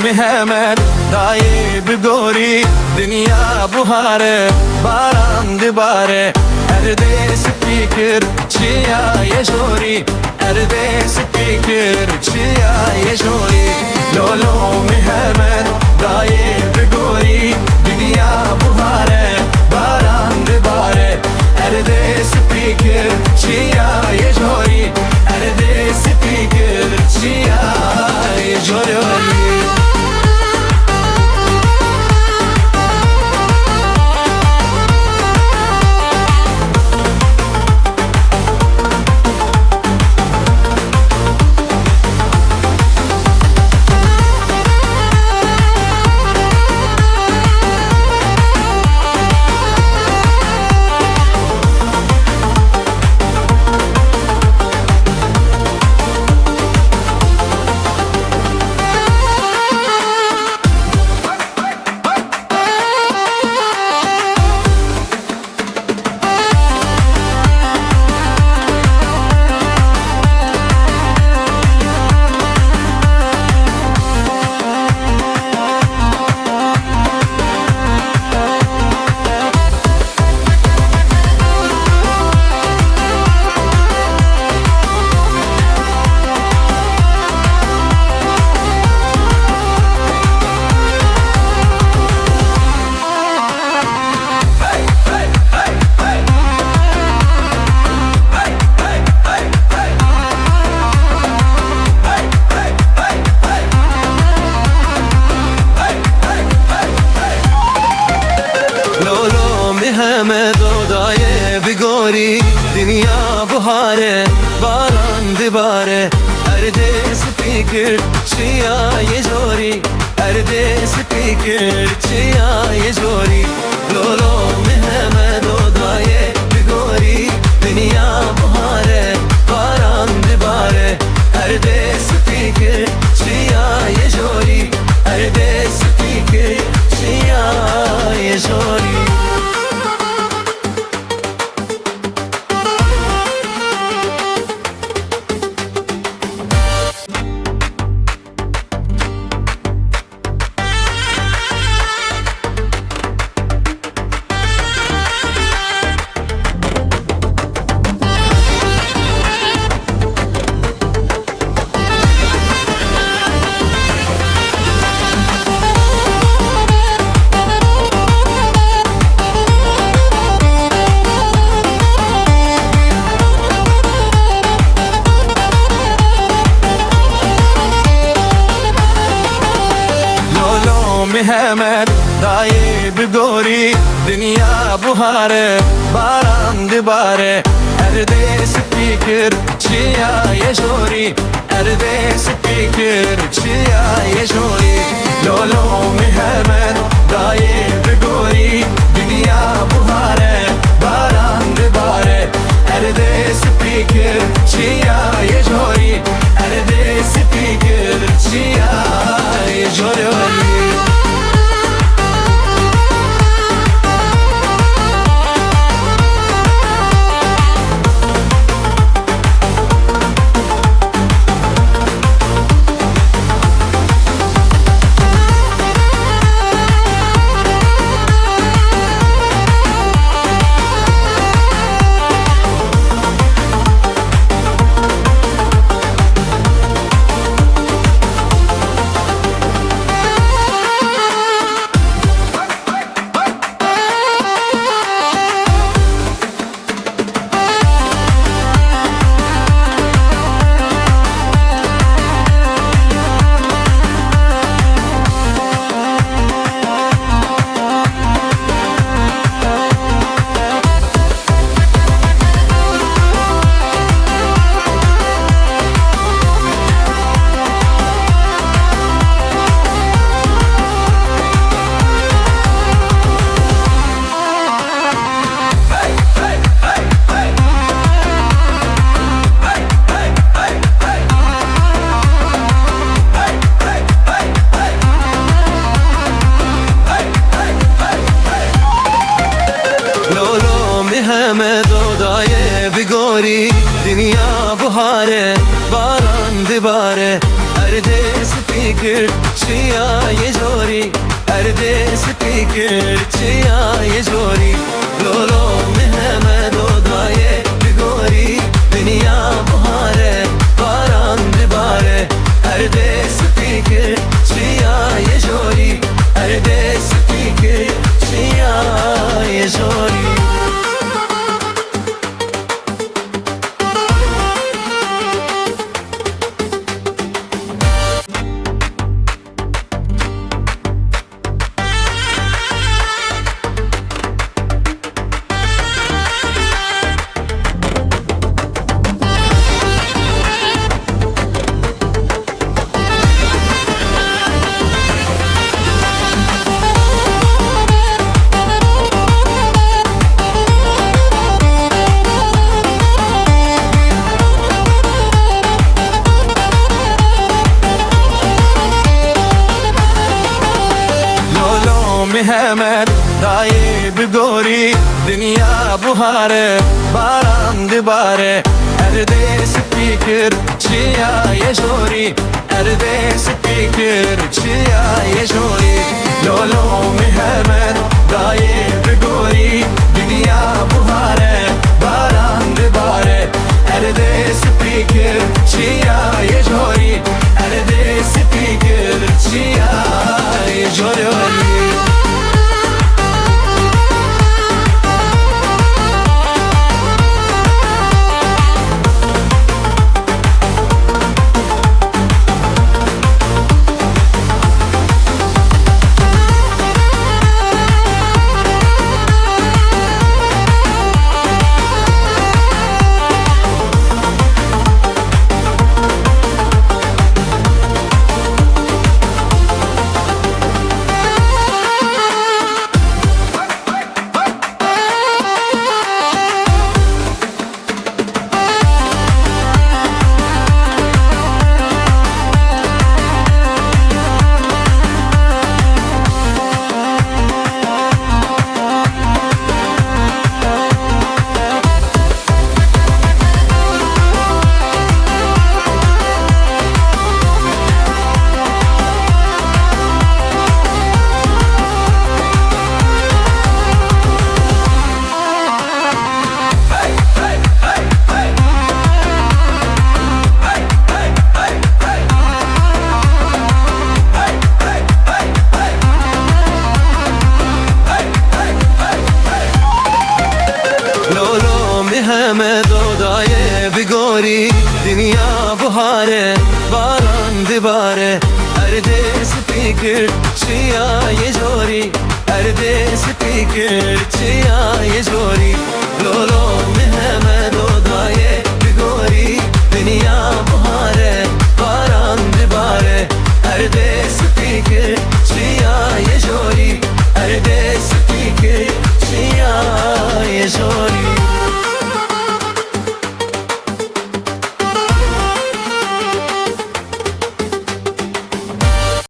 Mehmet dayı bir gori dünya buharı baran dibare erde speaker çiya yeşori erde speaker çiya yeşori lolo Mehmet dayı bir gori dünya buharı baran dibare erde speaker çiya yeşori erde speaker çiya yeşori Mehmet odaye bir gori dünya buhare baran dibare erde speaker çiya yejori erde speaker çiya yejori lolo Mehmet odaye bir gori dünya buhare baran dibare erde speaker çiya yejori erde speaker çiya yejori Mehmet dayı bir gori dünya buharı baran dibare erde speaker çiya yeşori erde speaker çiya yeşori lolo Mehmet dayı bir gori dünya buharı baran dibare erde speaker çiya yeşori erde speaker çiya yeşori Mehmet odaye bir gori dünya buhar بهاره باران دباره ارده سپیکر چیا یه جوری ارده سپیکر چیا یه جوری لولو مهمه دودایه بگوری دنیا بهاره باران دباره ارده سپیکر چیا یه جوری ارده سپیکر چیا یه جوری مهمت دایی بگوری دنیا بهاره باران دباره ارده سپیکر چیا یه جوری ارده سپیکر چیا یه جوری لولو مهمت دایی بگوری دنیا بهاره باران دباره ارده سپیکر چیا یه جوری ارده سپیکر چیا یه جوری همه دودایه بگوری دنیا بهاره باران دباره ارده سپیکر چیا یه جوری ارده سپیکر چیا یه جوری لولو همه دودایه